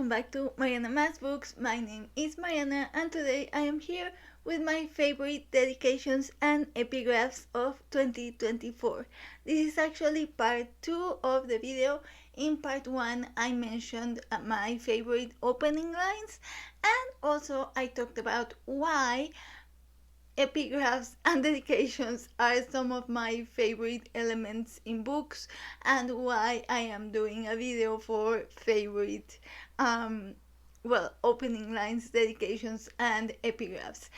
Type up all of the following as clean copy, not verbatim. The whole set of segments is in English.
welcome back to Mariana Math Books. My name is Mariana and today I am here with my favorite dedications and epigraphs of 2024. This is actually part 2 of the video. In part 1 I mentioned my favorite opening lines, and also I talked about why epigraphs and dedications are some of my favorite elements in books and why I am doing a video for favorite opening lines, dedications and epigraphs.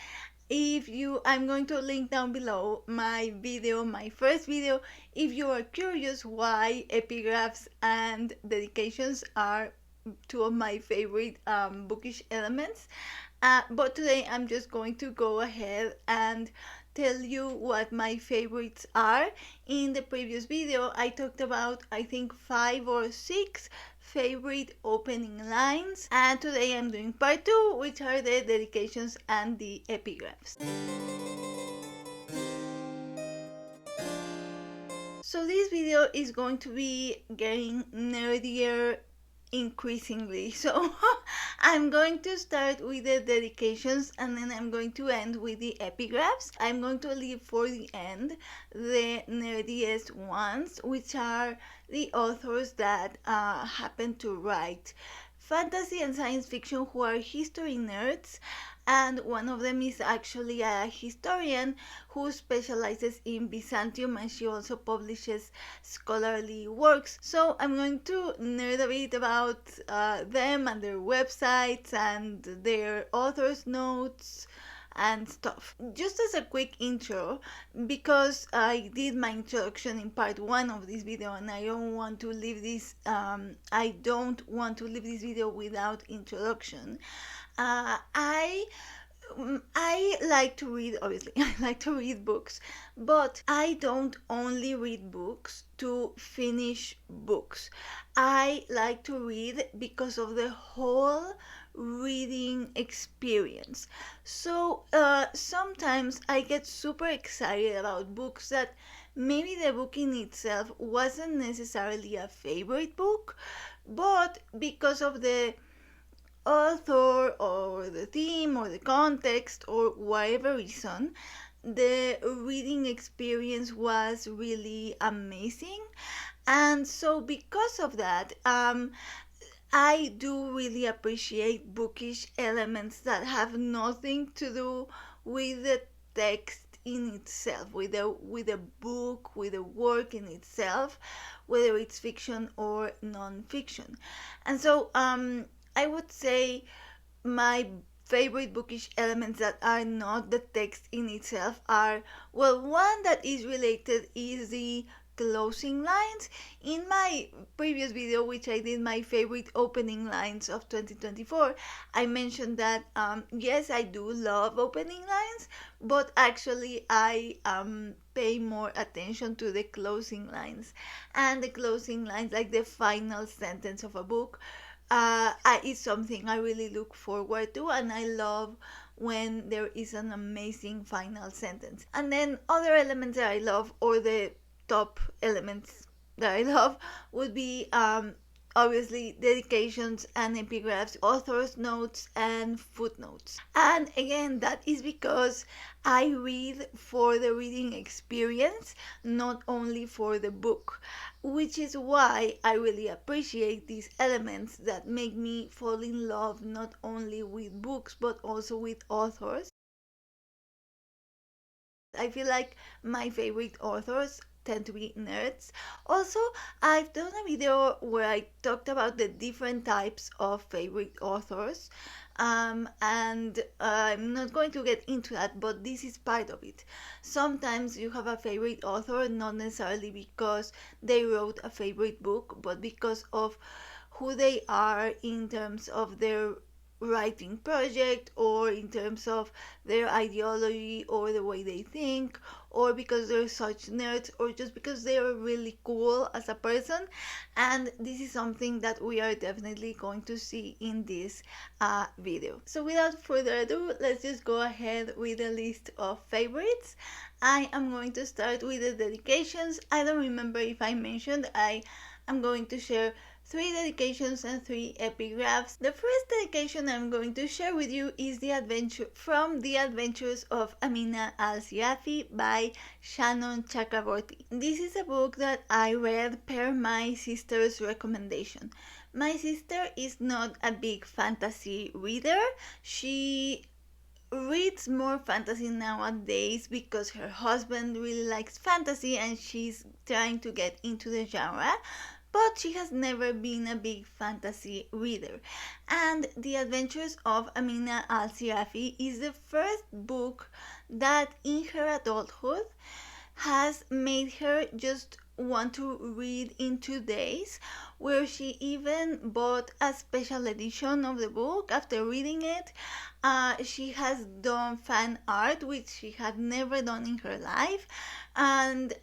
I'm going to link down below my first video, if you are curious why epigraphs and dedications are two of my favorite bookish elements. But today I'm just going to go ahead and tell you what my favorites are. In the previous video I talked about, I think, 5 or 6 favorite opening lines, and today I'm doing part 2, which are the dedications and the epigraphs. So this video is going to be getting nerdier increasingly, so I'm going to start with the dedications and then I'm going to end with the epigraphs. I'm going to leave for the end the nerdiest ones, which are the authors that happen to write fantasy and science fiction who are history nerds, and one of them is actually a historian who specializes in Byzantium, and she also publishes scholarly works. So I'm going to nerd a bit about them and their websites and their author's notes and stuff. Just as a quick intro, because I did my introduction in part 1 of this video and I don't want to leave this video without introduction. I like to read, obviously. I like to read books, but I don't only read books to finish books. I like to read because of the whole reading experience. So sometimes I get super excited about books that maybe the book in itself wasn't necessarily a favorite book, but because of the author or the theme or the context or whatever reason, the reading experience was really amazing. And so because of that, I do really appreciate bookish elements that have nothing to do with the text in itself, with the book, with the work in itself, whether it's fiction or non-fiction. And so I would say my favorite bookish elements that are not the text in itself are, well, one that is related is the closing lines. In my previous video, which I did my favorite opening lines of 2024, I mentioned that yes, I do love opening lines, but actually I pay more attention to the closing lines. And the closing lines, like the final sentence of a book, is something I really look forward to, and I love when there is an amazing final sentence. And then other elements that I love, or the top elements that I love, would be obviously dedications and epigraphs, author's notes and footnotes. And again, that is because I read for the reading experience, not only for the book, which is why I really appreciate these elements that make me fall in love not only with books but also with authors. I feel like my favorite authors tend to be nerds. Also, I've done a video where I talked about the different types of favorite authors, and I'm not going to get into that, but this is part of it. Sometimes you have a favorite author not necessarily because they wrote a favorite book, but because of who they are in terms of their writing project, or in terms of their ideology or the way they think, or because they're such nerds, or just because they are really cool as a person. And this is something that we are definitely going to see in this video. So without further ado, let's just go ahead with a list of favorites. I am going to start with the dedications. I don't remember if I mentioned I am going to share 3 dedications and 3 epigraphs. The first dedication I'm going to share with you is The Adventures of Amina Al-Sirafi by Shannon Chakraborty. This is a book that I read per my sister's recommendation. My sister is not a big fantasy reader. She reads more fantasy nowadays because her husband really likes fantasy and she's trying to get into the genre, but she has never been a big fantasy reader. And The Adventures of Amina Al-Sirafi is the first book that in her adulthood has made her just want to read in 2 days, where she even bought a special edition of the book after reading it. She has done fan art, which she had never done in her life, and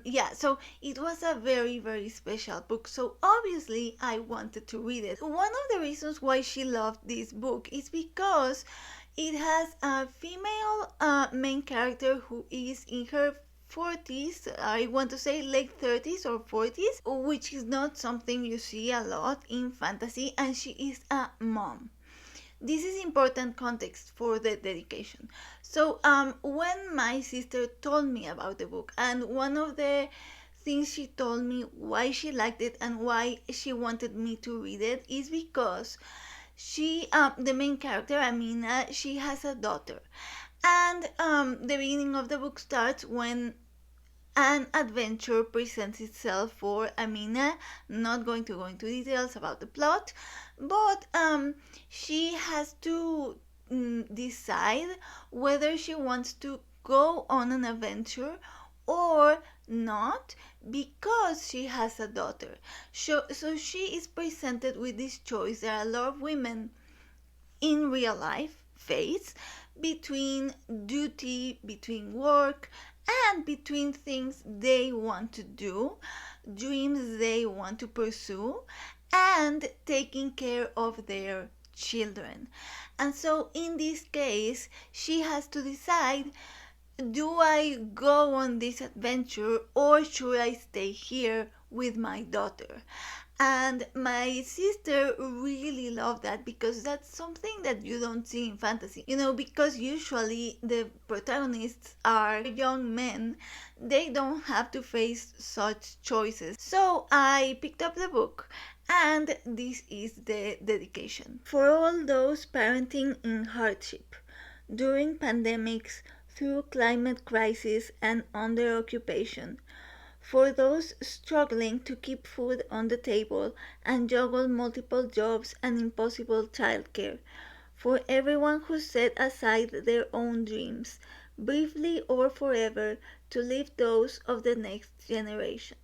yeah, so it was a very, very special book. So obviously I wanted to read it. One of the reasons why she loved this book is because it has a female main character who is in her 40s, I want to say late 30s or 40s, which is not something you see a lot in fantasy, and she is a mom. This is important context for the dedication. So when my sister told me about the book, and one of the things she told me why she liked it and why she wanted me to read it is because the main character Amina, she has a daughter, and the beginning of the book starts when an adventure presents itself for Amina. Not going to go into details about the plot, but she has to decide whether she wants to go on an adventure or not, because she has a daughter. So she is presented with this choice that a lot of women in real life face between duty, between work, and between things they want to do, dreams they want to pursue, and taking care of their children. And so in this case, she has to decide, do I go on this adventure or should I stay here with my daughter? And my sister really loved that because that's something that you don't see in fantasy. Because usually the protagonists are young men, they don't have to face such choices. So I picked up the book, and this is the dedication. For all those parenting in hardship, during pandemics, through climate crisis and under occupation, for those struggling to keep food on the table and juggle multiple jobs and impossible childcare, for everyone who set aside their own dreams, briefly or forever, to live those of the next generation.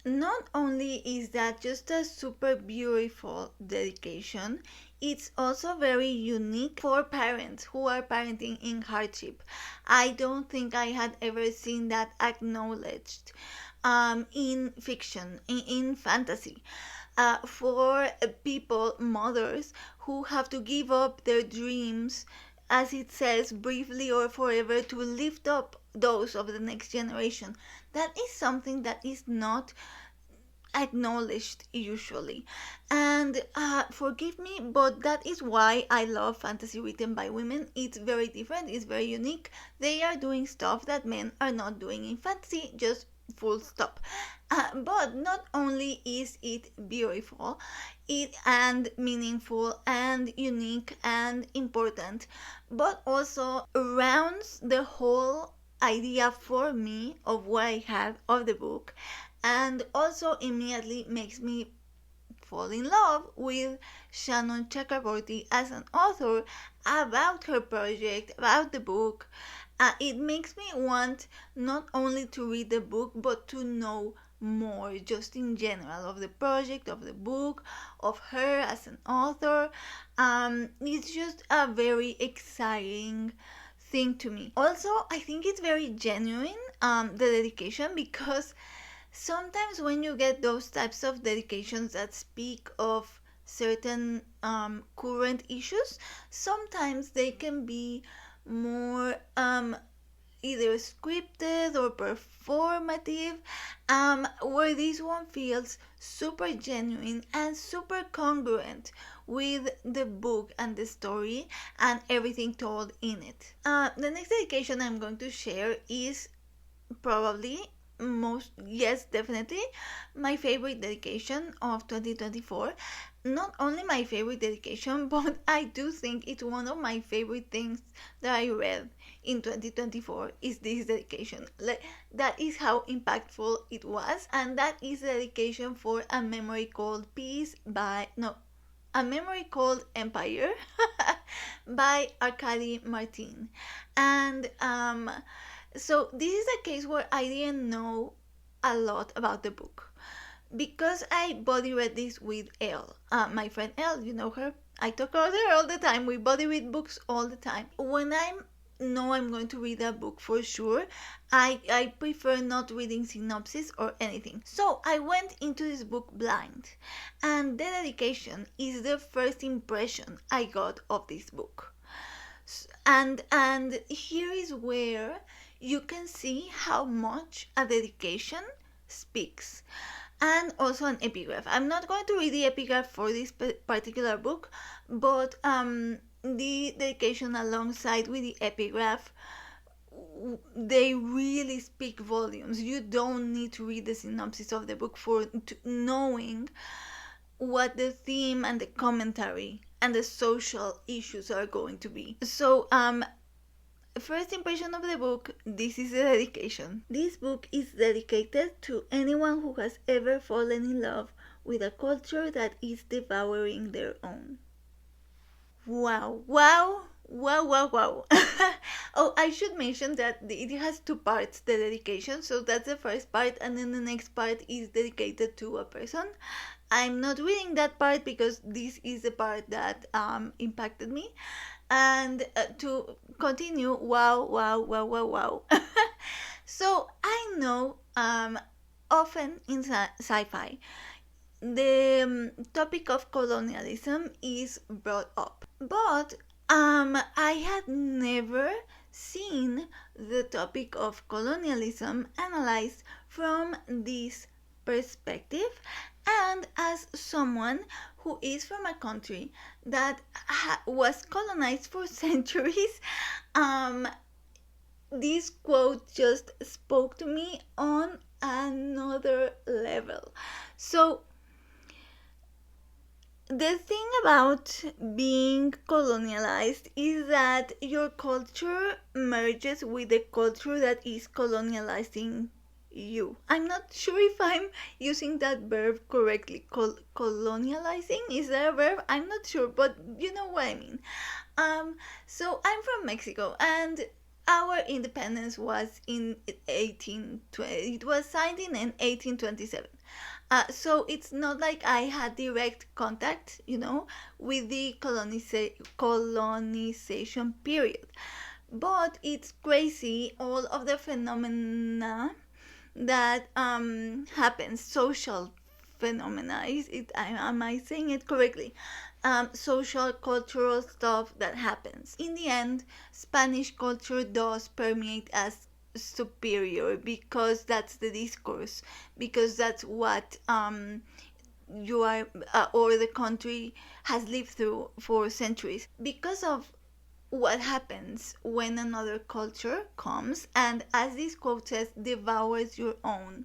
Not only is that just a super beautiful dedication, it's also very unique for parents who are parenting in hardship. I don't think I had ever seen that acknowledged in fiction, in fantasy. For people, mothers, who have to give up their dreams, as it says, briefly or forever, to lift up those of the next generation. That is something that is not acknowledged usually. And forgive me, but that is why I love fantasy written by women. It's very different, it's very unique. They are doing stuff that men are not doing in fantasy, just full stop. But not only is it beautiful, it and meaningful and unique and important, but also rounds the whole idea for me of what I had of the book, and also immediately makes me fall in love with Shannon Chakraborty as an author, about her project, about the book. It makes me want not only to read the book but to know more, just in general, of the project, of the book, of her as an author. It's just a very exciting thing to me. Also, I think it's very genuine, the dedication, because sometimes when you get those types of dedications that speak of certain current issues, sometimes they can be more either scripted or performative, where this one feels super genuine and super congruent with the book and the story and everything told in it. The next dedication I'm going to share is probably definitely my favorite dedication of 2024. Not only my favorite dedication, but I do think it's one of my favorite things that I read in 2024 is this dedication. Like, that is how impactful it was, and that is the dedication for A Memory Called Peace by no A Memory Called Empire by Arkady Martine. And so this is a case where I didn't know a lot about the book because I body read this with Elle, my friend Elle. You know her. I talk about her all the time. We body read books all the time. When I know I'm going to read a book for sure, I prefer not reading synopsis or anything. So I went into this book blind, and the dedication is the first impression I got of this book. And here is where you can see how much a dedication speaks, and also an epigraph. I'm not going to read the epigraph for this particular book, but the dedication alongside with the epigraph, they really speak volumes. You don't need to read the synopsis of the book for knowing what the theme and the commentary and the social issues are going to be. So first impression of the book, this is a dedication. This book is dedicated to anyone who has ever fallen in love with a culture that is devouring their own. Wow, wow, wow, wow, wow. Oh, I should mention that it has two parts, the dedication. So that's the first part, and then the next part is dedicated to a person. I'm not reading that part because this is the part that impacted me. And to continue, wow, wow, wow, wow, wow. So I know often in sci-fi, the topic of colonialism is brought up, but I had never seen the topic of colonialism analyzed from this perspective, and as someone who is from a country that was colonized for centuries, this quote just spoke to me on another level. So the thing about being colonialized is that your culture merges with the culture that is colonializing you. I'm not sure if I'm using that verb correctly. Colonializing, is that a verb? I'm not sure, but you know what I mean. So I'm from Mexico, and our independence was in 1820. It was signed in 1827. So it's not like I had direct contact, with the colonization period. But it's crazy, all of the phenomena that happens, social phenomena. Am I saying it correctly? Social, cultural stuff that happens. In the end, Spanish culture does permeate as superior because that's the discourse, because that's what you are or the country has lived through for centuries. Because of what happens when another culture comes and, as this quote says, devours your own,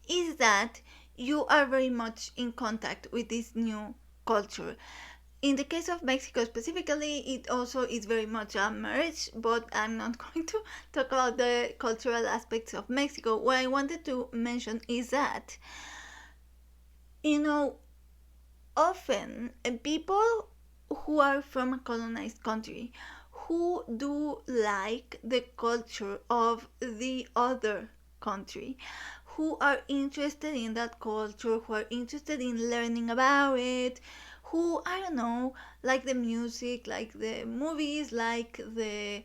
is that you are very much in contact with this new culture. In the case of Mexico specifically, it also is very much a merge, but I'm not going to talk about the cultural aspects of Mexico. What I wanted to mention is that, often people who are from a colonized country who do like the culture of the other country, who are interested in that culture, who are interested in learning about it, who, I don't know, like the music, like the movies, like the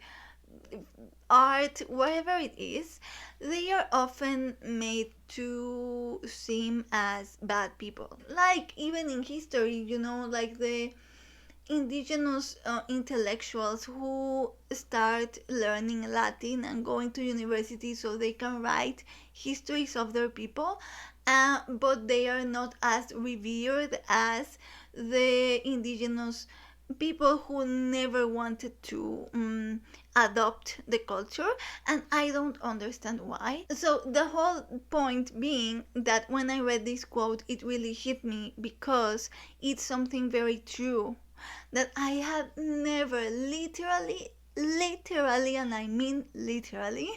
art, whatever it is, they are often made to seem as bad people. Like, even in history, like the indigenous intellectuals who start learning Latin and going to university so they can write histories of their people, but they are not as revered as the indigenous people who never wanted to adopt the culture, and I don't understand why. So the whole point being that when I read this quote, it really hit me because it's something very true that I had never literally, and I mean literally,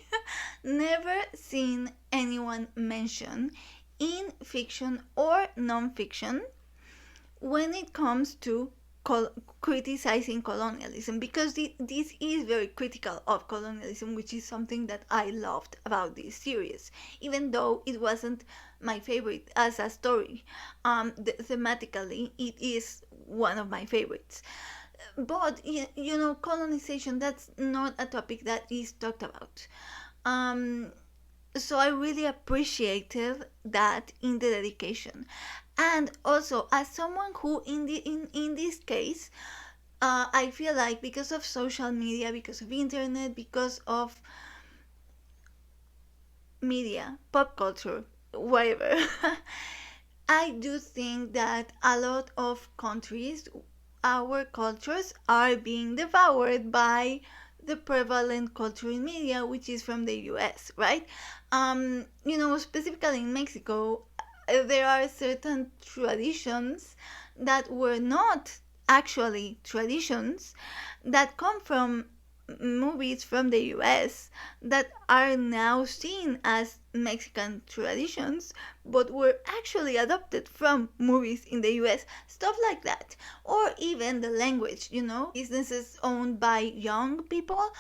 never seen anyone mention in fiction or non-fiction when it comes to criticizing colonialism, because this is very critical of colonialism, which is something that I loved about this series, even though it wasn't my favorite as a story. Thematically, it is one of my favorites. But colonization, that's not a topic that is talked about. So I really appreciated that in the dedication. And also, as someone who in this case, I feel like because of social media, because of internet, because of media, pop culture, whatever, I do think that a lot of countries, our cultures, are being devoured by the prevalent culture in media, which is from the US, right? Specifically in Mexico, there are certain traditions that were not actually traditions that come from movies from the US that are now seen as Mexican traditions but were actually adopted from movies in the US, stuff like that. Or even the language, businesses owned by young people,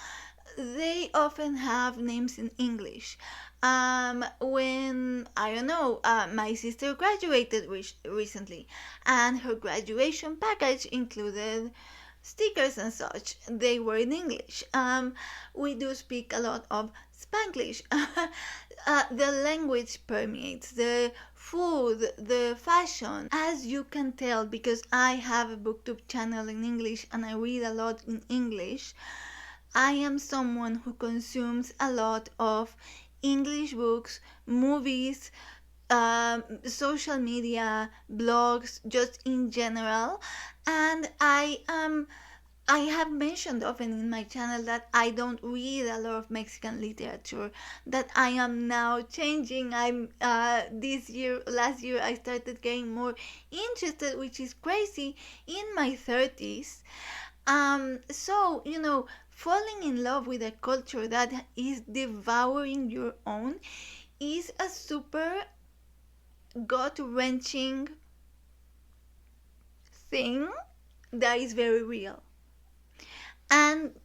they often have names in English. When I don't know, my sister graduated recently, and her graduation package included stickers and such. They were in English. We do speak a lot of Spanglish. The language permeates the food, the fashion, as you can tell, because I have a booktube channel in English and I read a lot in English. I am someone who consumes a lot of English books, movies, social media, blogs, just in general. And I have mentioned often in my channel that I don't read a lot of Mexican literature, that I am now changing. Last year I started getting more interested, which is crazy, in my 30s. So, falling in love with a culture that is devouring your own is a super gut-wrenching thing that is very real. And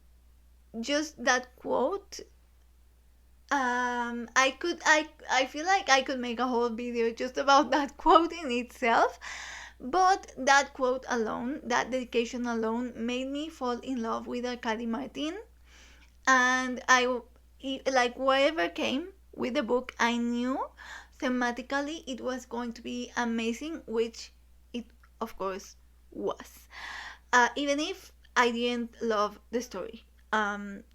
just that quote, I feel like I could make a whole video just about that quote in itself. But that quote alone, that dedication alone, made me fall in love with Arkady Martine. And like whatever came with the book, I knew thematically it was going to be amazing, which it of course was. Even if I didn't love the story,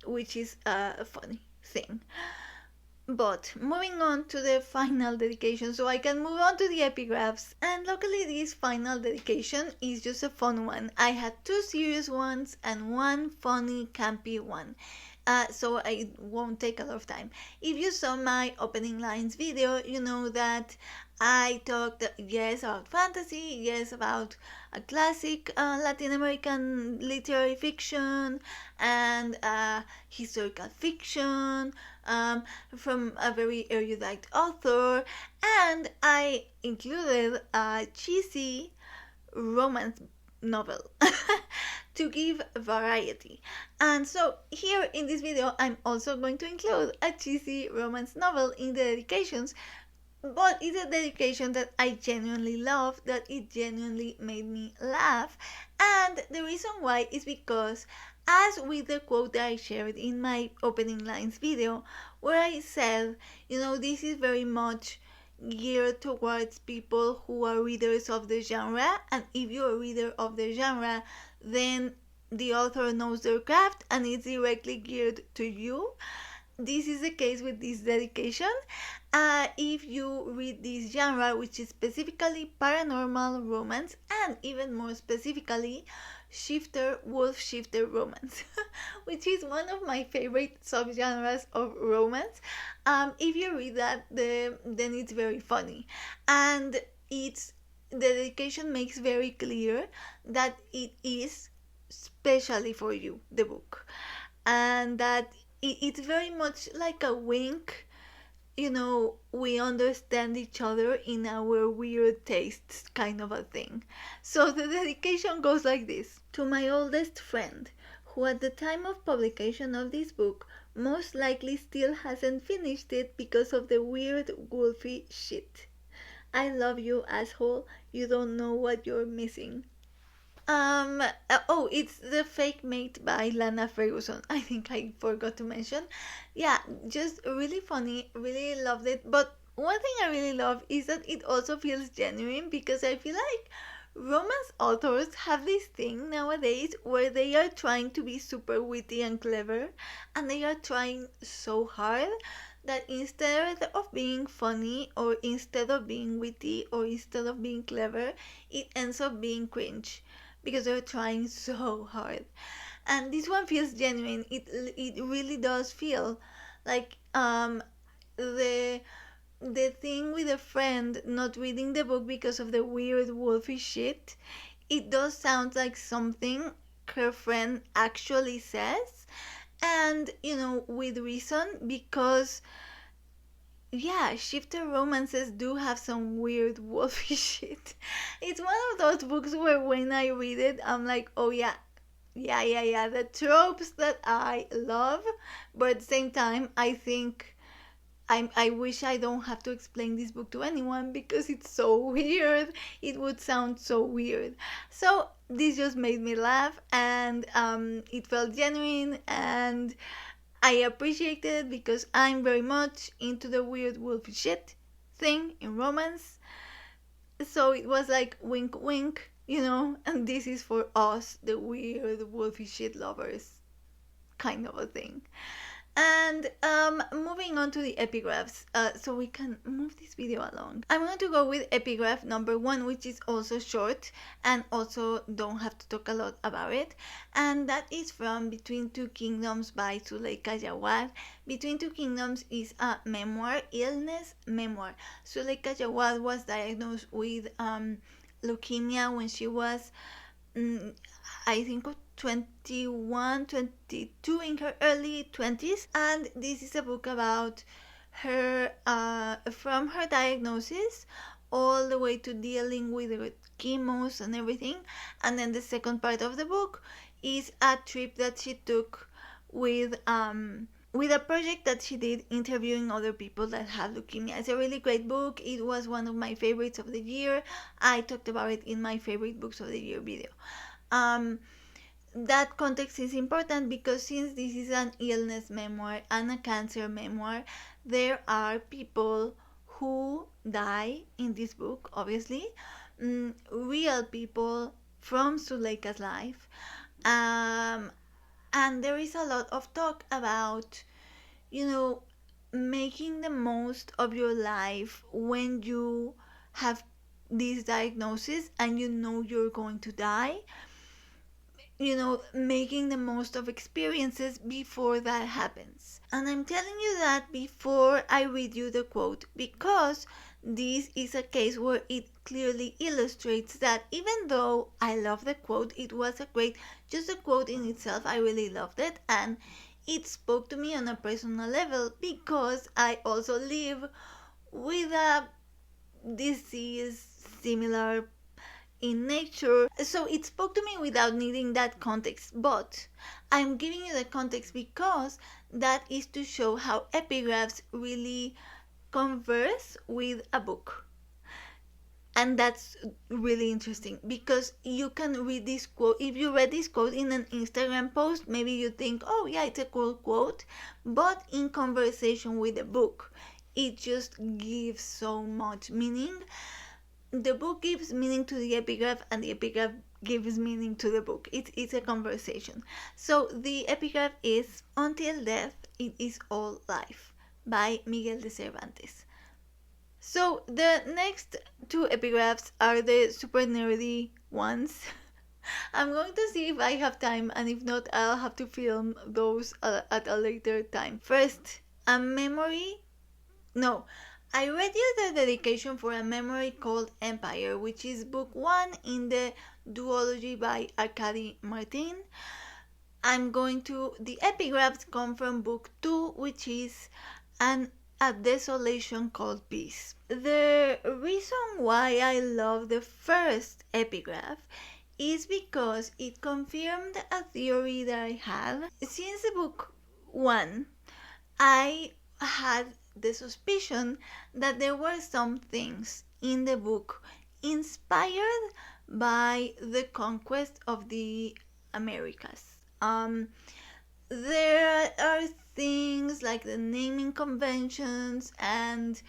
which is a funny thing. But moving on to the final dedication, so I can move on to the epigraphs. And luckily, this final dedication is just a fun one. I had two serious ones and one funny, campy one. So I won't take a lot of time. If you saw my opening lines video, you know that I talked, yes, about fantasy, yes, about a classic Latin American literary fiction, and historical fiction from a very erudite author, and I included a cheesy romance novel to give variety. And so here in this video I'm also going to include a cheesy romance novel in the dedications, but it's a dedication that I genuinely love, that it genuinely made me laugh. And the reason why is because, as with the quote that I shared in my opening lines video, where I said, this is very much geared towards people who are readers of the genre, and if you're a reader of the genre, then the author knows their craft and it's directly geared to you. This is the case with this dedication. If you read this genre, which is specifically paranormal romance, and even more specifically, wolf shifter romance, which is one of my favorite subgenres of romance. If you read that, then it's very funny, and it's the dedication makes very clear that it is specially for you, the book, and that it's very much like a wink. We understand each other in our weird tastes, kind of a thing. So the dedication goes like this: to my oldest friend, who at the time of publication of this book most likely still hasn't finished it because of the weird Wolfy shit. I love you, asshole. You don't know what you're missing. It's the fake mate by Lana Ferguson. I think I forgot to mention. Yeah, just really funny. Really loved it. But one thing I really love is that it also feels genuine, because I feel like romance authors have this thing nowadays where they are trying to be super witty and clever, and they are trying so hard that instead of being funny, or instead of being witty, or instead of being clever, it ends up being cringe because they're trying so hard. And this one feels genuine. It really does feel like the thing with a friend not reading the book because of the weird wolfy shit. It does sound like something her friend actually says, and with reason, because yeah, shifter romances do have some weird wolfy shit. It's one of those books where when I read it, I'm like, oh yeah, yeah, the tropes that I love, but at the same time, I think I wish I don't have to explain this book to anyone because it's so weird. It would sound so weird. So this just made me laugh, and it felt genuine, and I appreciate it because I'm very much into the weird wolfy shit thing in romance. So it was like wink wink, and this is for us, the weird wolfy shit lovers, kind of a thing. And moving on to the epigraphs, so we can move this video along. I'm going to go with epigraph number 1, which is also short and also don't have to talk a lot about it. And that is from Between Two Kingdoms by Suleika Jaouad. Between Two Kingdoms is a memoir, illness memoir. Suleika Jaouad was diagnosed with leukemia when she was I think 21, 22, in her early 20s. And this is a book about her, from her diagnosis all the way to dealing with the chemos and everything. And then the second part of the book is a trip that she took with a project that she did interviewing other people that have leukemia. It's a really great book. It was one of my favorites of the year. I talked about it in my favorite books of the year video. That context is important because since this is an illness memoir and a cancer memoir, there are people who die in this book, obviously. Real people from Suleika's life. And there is a lot of talk about, making the most of your life when you have this diagnosis and you're going to die. Making the most of experiences before that happens. And I'm telling you that before I read you the quote, because this is a case where it clearly illustrates that even though I love the quote, it was just a quote in itself, I really loved it, and it spoke to me on a personal level because I also live with a disease similar in nature, so it spoke to me without needing that context. But I'm giving you the context because that is to show how epigraphs really converse with a book. And that's really interesting because you can read this quote. If you read this quote in an Instagram post, maybe you think, oh yeah, it's a cool quote. But in conversation with a book, it just gives so much meaning. The book gives meaning to the epigraph, and the epigraph gives meaning to the book. It's a conversation. So the epigraph is Until Death It Is All Life by Miguel de Cervantes. So the next two epigraphs are the super nerdy ones. I'm going to see if I have time, and if not, I'll have to film those at a later time. First, a memory. No, I read you the dedication for a memory called Empire, which is book 1 in the duology by Arkady Martine. The epigraphs come from book 2, which is a Desolation Called Peace. The reason why I love the first epigraph is because it confirmed a theory that I had. Since the book 1, I had the suspicion that there were some things in the book inspired by the conquest of the Americas. There are things like the naming conventions and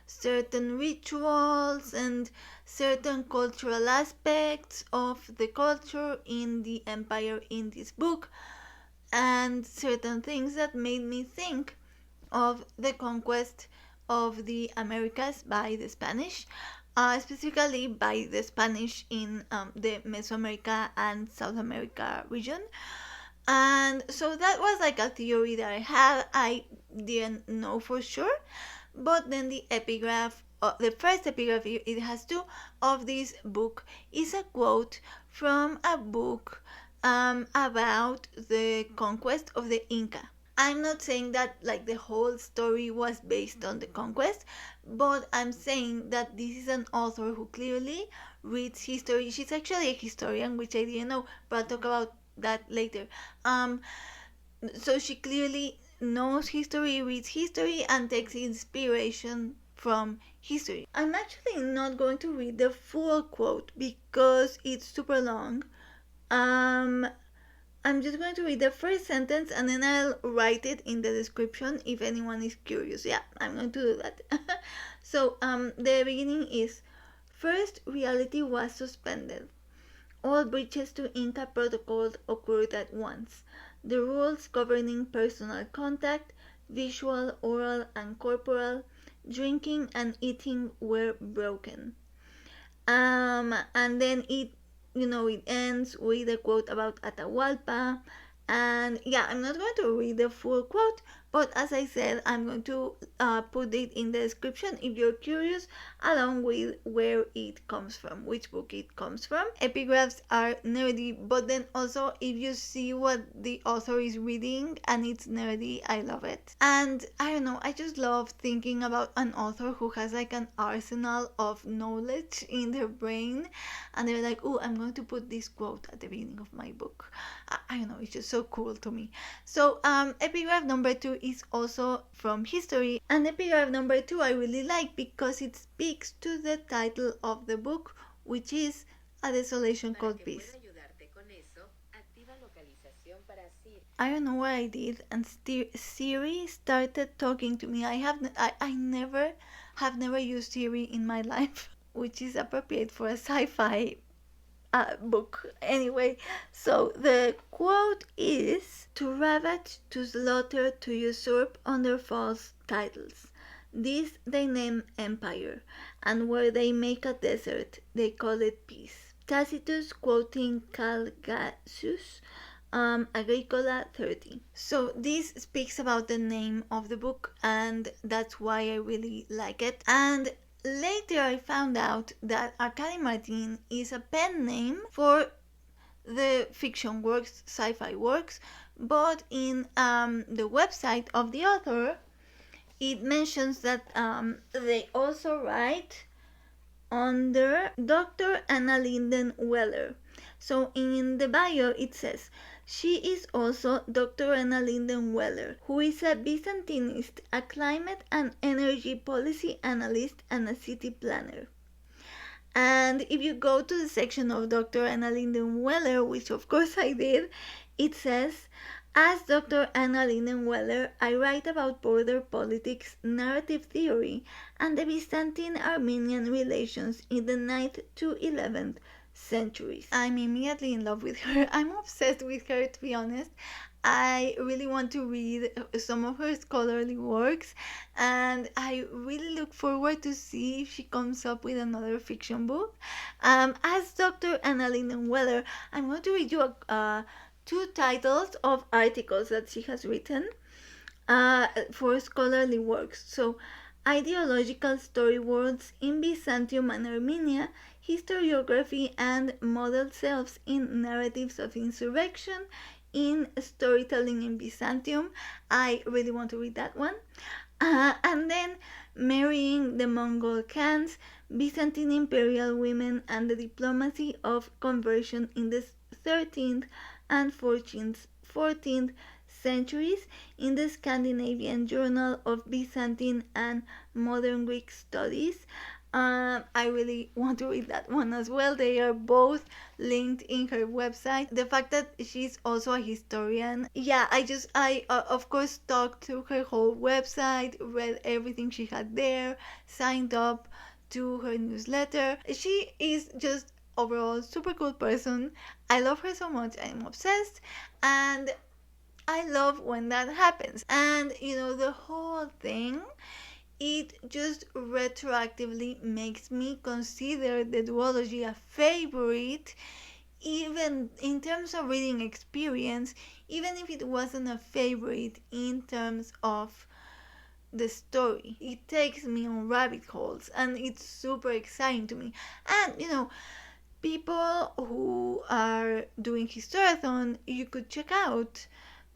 certain rituals and certain cultural aspects of the culture in the empire in this book, and certain things that made me think of the conquest of the Americas by the Spanish, specifically by the Spanish in the Mesoamerica and South America region. And so that was like a theory that I had. I didn't know for sure, but then the epigraph, the first epigraph it has two of this book, is a quote from a book about the conquest of the Inca. I'm not saying that like the whole story was based on the conquest, but I'm saying that this is an author who clearly reads history. She's actually a historian, which I didn't know, but I'll talk about that later. So she clearly knows history, reads history, and takes inspiration from history. I'm actually not going to read the full quote because it's super long. I'm just going to read the first sentence and then I'll write it in the description if anyone is curious. Yeah, I'm going to do that. So the beginning is: first, reality was suspended. All breaches to Inca protocols occurred at once. The rules governing personal contact, visual, oral, and corporal, drinking and eating were broken. And then it ends with a quote about Atahualpa. And yeah, I'm not going to read the full quote, but as I said, I'm going to put it in the description if you're curious, along with where it comes from, which book it comes from. Epigraphs are nerdy, but then also if you see what the author is reading and it's nerdy, I love it. And I don't know, I just love thinking about an author who has like an arsenal of knowledge in their brain, and they're like, oh, I'm going to put this quote at the beginning of my book. I don't know, it's just so cool to me. So epigraph number 2 is also from history, and epigraph number 2 I really like because it speaks to the title of the book, which is A Desolation Called Peace. I don't know what I did, and Siri started talking to me. I never have used Siri in my life, which is appropriate for a sci-fi book. Anyway, so the quote is: to ravage, to slaughter, to usurp under false titles. This they name empire, and where they make a desert, they call it peace. Tacitus quoting Calgasius, Agricola 30. So this speaks about the name of the book, and that's why I really like it. And later I found out that Arkady Martine is a pen name for the fiction works, sci-fi works, but in the website of the author, it mentions that they also write under Dr. Anna Linden Weller. So in the bio it says, she is also Dr. Anna Linden Weller, who is a Byzantinist, a climate and energy policy analyst, and a city planner. And if you go to the section of Dr. Anna Linden Weller, which of course I did, it says, As Dr. Anna Lindenweller, I write about border politics, narrative theory, and the Byzantine-Armenian relations in the 9th to 11th centuries. I'm immediately in love with her. I'm obsessed with her, to be honest. I really want to read some of her scholarly works, and I really look forward to see if she comes up with another fiction book. As Dr. Anna Lindenweller, I'm going to read you two titles of articles that she has written for scholarly works. So, Ideological Storyboards in Byzantium and Armenia, Historiography and Model Selves in Narratives of Insurrection in Storytelling in Byzantium. I really want to read that one. And then Marrying the Mongol Khans, Byzantine Imperial Women and the Diplomacy of Conversion in the 13th and 14th centuries in the Scandinavian Journal of Byzantine and Modern Greek Studies. I really want to read that one as well. They are both linked in her website. The fact that she's also a historian, yeah, I of course talked through her whole website, read everything she had there, signed up to her newsletter. She is just overall super cool person. I love her so much. I'm obsessed, and I love when that happens. And the whole thing, it just retroactively makes me consider the duology a favorite, even in terms of reading experience, even if it wasn't a favorite in terms of the story. It takes me on rabbit holes, and it's super exciting to me. And people who are doing Historathon, you could check out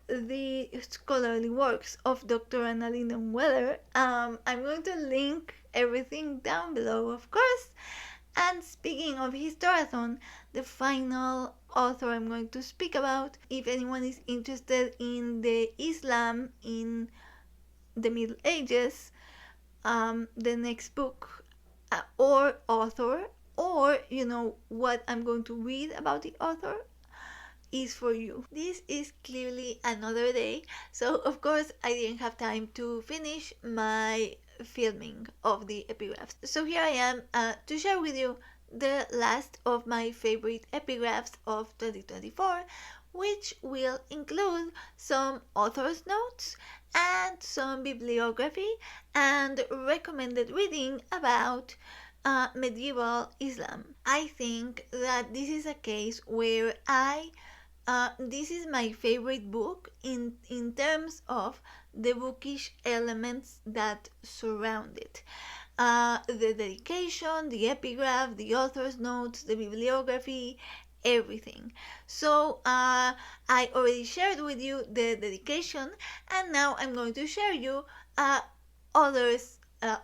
the scholarly works of Dr. Anna Lindenweller. I'm going to link everything down below, of course. And speaking of Historathon, the final author I'm going to speak about, if anyone is interested in the Islam in the Middle Ages, the next book or author, or what I'm going to read about the author, is for you. This is clearly another day, so of course I didn't have time to finish my filming of the epigraphs. So here I am to share with you the last of my favorite epigraphs of 2024, which will include some author's notes and some bibliography and recommended reading about medieval Islam. I think that this is a case where this is my favorite book in terms of the bookish elements that surround it. The dedication, the epigraph, the author's notes, the bibliography, everything. So I already shared with you the dedication, and now I'm going to share you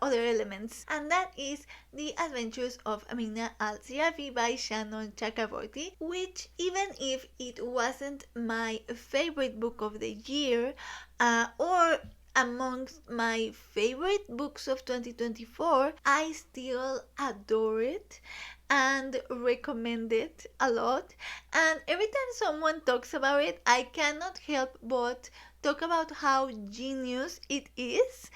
other elements, and that is The Adventures of Amina Al-Sirafi by Shannon Chakraborty, which, even if it wasn't my favorite book of the year or amongst my favorite books of 2024, I still adore it and recommend it a lot. And every time someone talks about it, I cannot help but talk about how genius it is.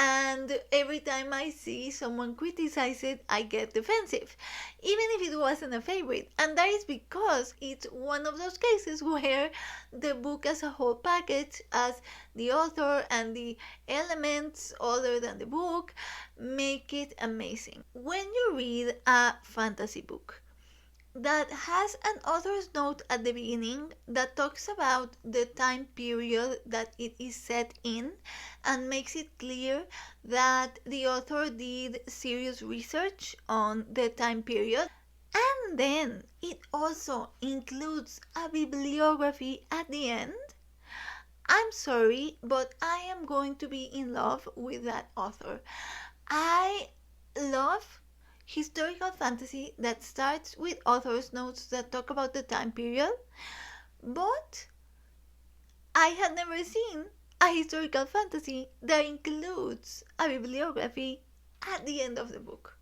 And every time I see someone criticize it, I get defensive, even if it wasn't a favorite. And that is because it's one of those cases where the book as a whole package, as the author and the elements other than the book, make it amazing. When you read a fantasy book that has an author's note at the beginning that talks about the time period that it is set in and makes it clear that the author did serious research on the time period. And then it also includes a bibliography at the end. I'm sorry, but I am going to be in love with that author. I love historical fantasy that starts with author's notes that talk about the time period, but I had never seen a historical fantasy that includes a bibliography at the end of the book.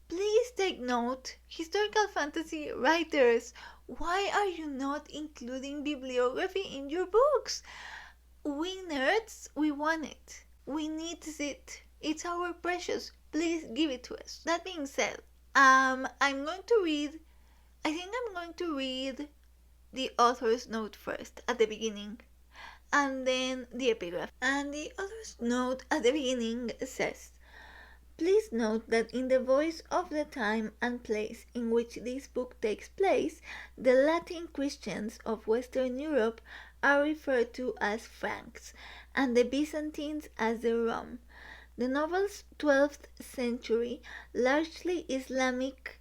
Please take note, historical fantasy writers, why are you not including bibliography in your books? We nerds, we want it. We need it. It's our precious. Please give it to us. That being said, I'm going to read, I think I'm going to read the author's note first at the beginning, and then the epigraph. And the author's note at the beginning says, please note that in the voice of the time and place in which this book takes place, the Latin Christians of Western Europe are referred to as Franks, and the Byzantines as the Rom. The novel's 12th century, largely Islamicate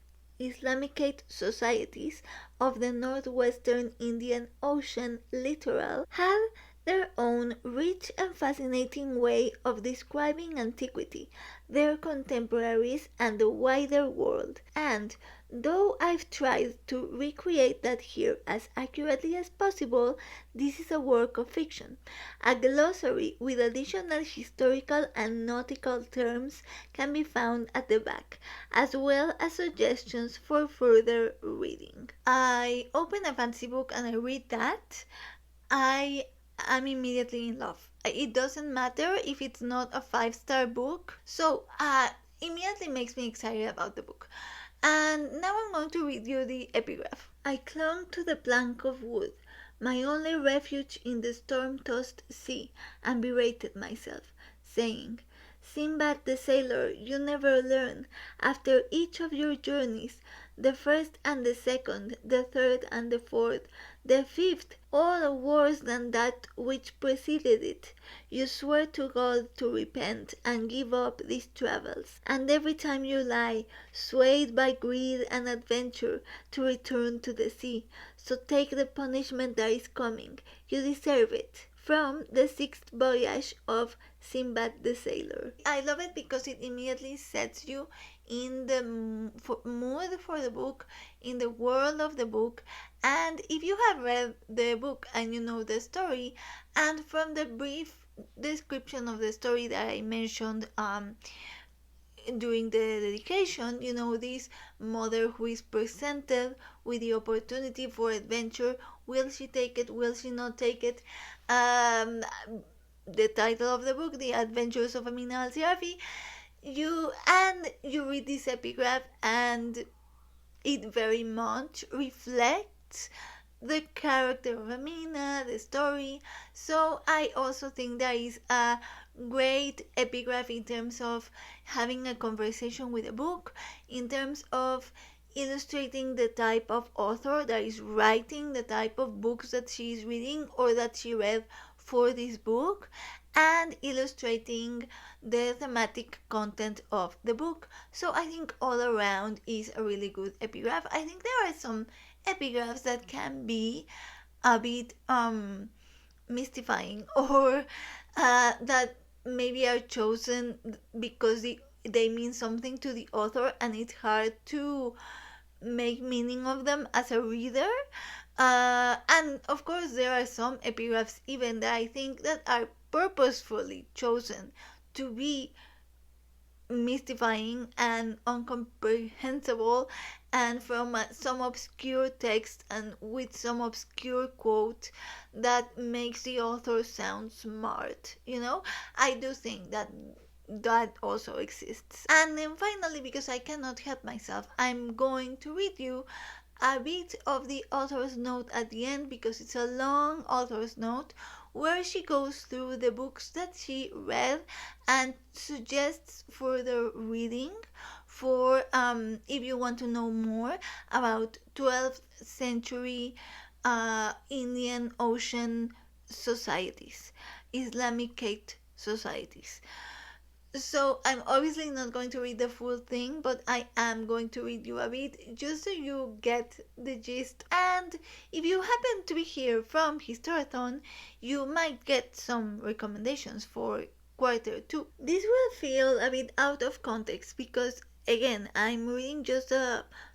societies of the northwestern Indian Ocean littoral had their own rich and fascinating way of describing antiquity, their contemporaries, and the wider world. And though I've tried to recreate that here as accurately as possible, this is a work of fiction. A glossary with additional historical and nautical terms can be found at the back, as well as suggestions for further reading. I open a fantasy book and I read that. I'm immediately in love. It doesn't matter if it's not a 5-star book. So, immediately makes me excited about the book. And now I'm going to read you the epigraph. I clung to the plank of wood, my only refuge in the storm-tossed sea, and berated myself, saying, Sinbad the sailor, you never learn, after each of your journeys, the first and the second, the third and the fourth, the fifth, all worse than that which preceded it. You swear to God to repent and give up these travels, and every time you lie, swayed by greed and adventure, to return to the sea. So take the punishment that is coming. You deserve it. From the sixth voyage of Sinbad the Sailor. I love it because it immediately sets you in the mood for the book, in the world of the book, and if you have read the book and you know the story, and from the brief description of the story that I mentioned during the dedication, you know, this mother who is presented with the opportunity for adventure. Will she take it? Will she not take it? The title of the book, The Adventures of Amina Al-Sirafi. You read this epigraph, and it very much reflects the character of Amina, the story. So I also think that is a great epigraph in terms of having a conversation with a book, in terms of illustrating the type of author that is writing, the type of books that she is reading or that she read for this book, and illustrating the thematic content of the book. So I think all around is a really good epigraph. I think there are some epigraphs that can be a bit mystifying, or that maybe are chosen because they mean something to the author and it's hard to make meaning of them as a reader. And of course there are some epigraphs even that I think that are purposefully chosen to be mystifying and incomprehensible, and from some obscure text and with some obscure quote that makes the author sound smart. I do think that also exists. And then finally, because I cannot help myself, I'm going to read you a bit of the author's note at the end, because it's a long author's note where she goes through the books that she read and suggests further reading for if you want to know more about 12th century Indian Ocean societies, Islamic societies. So I'm obviously not going to read the full thing, but I am going to read you a bit just so you get the gist. And if you happen to be here from Historathon, you might get some recommendations for quarter 2. This will feel a bit out of context because again I'm reading just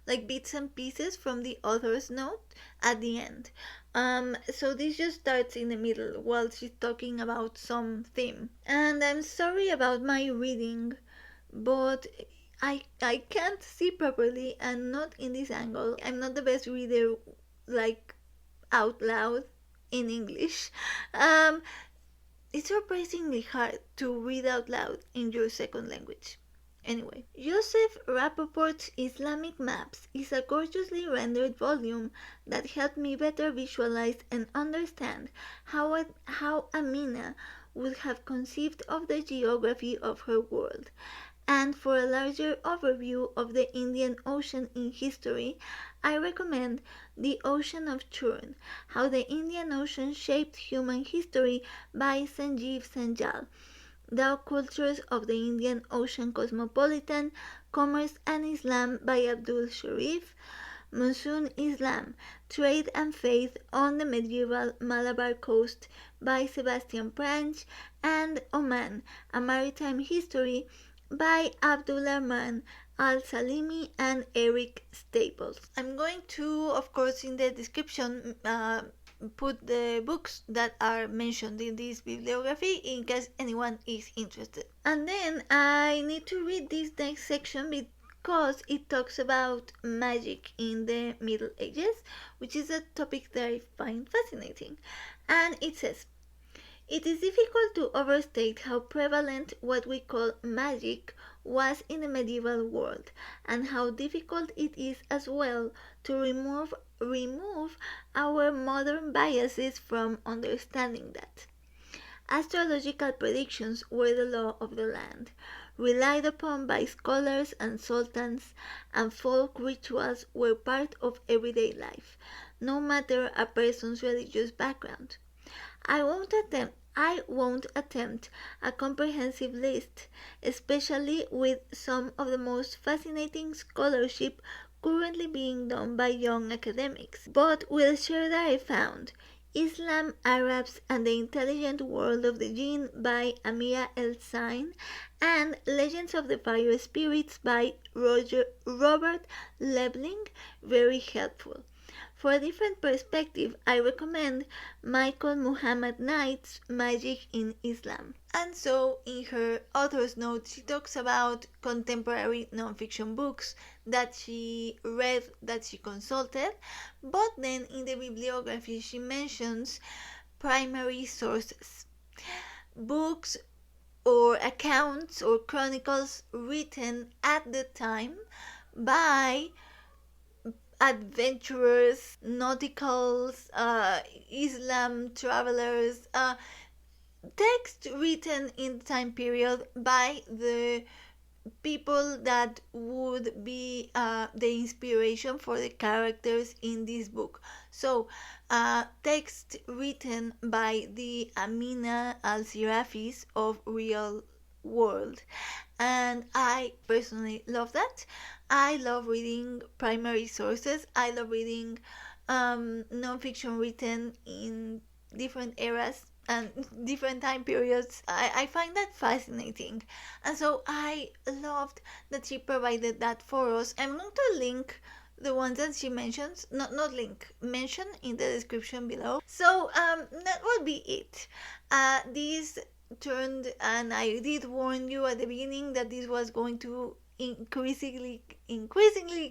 like bits and pieces from the author's note at the end. So this just starts in the middle while she's talking about some theme. And I'm sorry about my reading, but I can't see properly, and not in this angle. I'm not the best reader, like out loud in English. Um, it's surprisingly hard to read out loud in your second language. Anyway, Yossef Rapoport's Islamic Maps is a gorgeously rendered volume that helped me better visualize and understand how Amina would have conceived of the geography of her world. And for a larger overview of the Indian Ocean in history, I recommend The Ocean of Churn, How the Indian Ocean Shaped Human History by Sanjeev Sanyal. Dhow Cultures of the Indian Ocean Cosmopolitan, Commerce and Islam by Abdul Sharif. Monsoon Islam, Trade and Faith on the Medieval Malabar Coast by Sebastian Prange, and Oman, A Maritime History by Abdul Al-Salimi and Eric Staples. I'm going to, of course, in the description, put the books that are mentioned in this bibliography in case anyone is interested. And then I need to read this next section because it talks about magic in the Middle Ages, which is a topic that I find fascinating. And it says, it is difficult to overstate how prevalent what we call magic was in the medieval world, and how difficult it is as well to remove our modern biases from understanding that. Astrological predictions were the law of the land, relied upon by scholars and sultans, and folk rituals were part of everyday life, no matter a person's religious background. I won't attempt a comprehensive list, especially with some of the most fascinating scholarship currently being done by young academics, but will share that I found Islam, Arabs, and the Intelligent World of the Jinn by Amir El-Sain, and Legends of the Fire Spirits by Robert Lebling, very helpful. For a different perspective, I recommend Michael Muhammad Knight's Magic in Islam. And so, in her author's notes, she talks about contemporary nonfiction books that she read, that she consulted, but then in the bibliography she mentions primary sources. Books or accounts or chronicles written at the time by adventurers, nauticals, Islam travelers, text written in the time period by the people that would be the inspiration for the characters in this book. So, text written by the Amina Al-Sirafis of real world, and I personally love that. I love reading primary sources. I love reading nonfiction written in different eras and different time periods. I find that fascinating, and so I loved that she provided that for us. I'm going to link the ones that she mentions, not link, mention in the description below. So that would be it. This turned, and I did warn you at the beginning that this was going to increasingly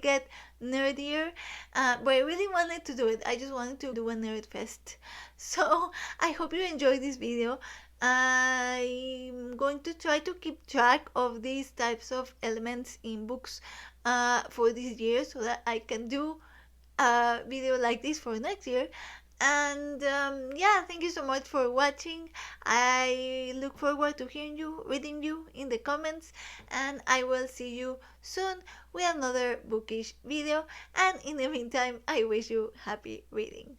get nerdier, but I really wanted to do it. I just wanted to do a nerd fest. So I hope you enjoyed this video. I'm going to try to keep track of these types of elements in books for this year, so that I can do a video like this for next year. And yeah, thank you so much for watching. I look forward to hearing you, reading you in the comments, and I will see you soon with another bookish video. And in the meantime, I wish you happy reading.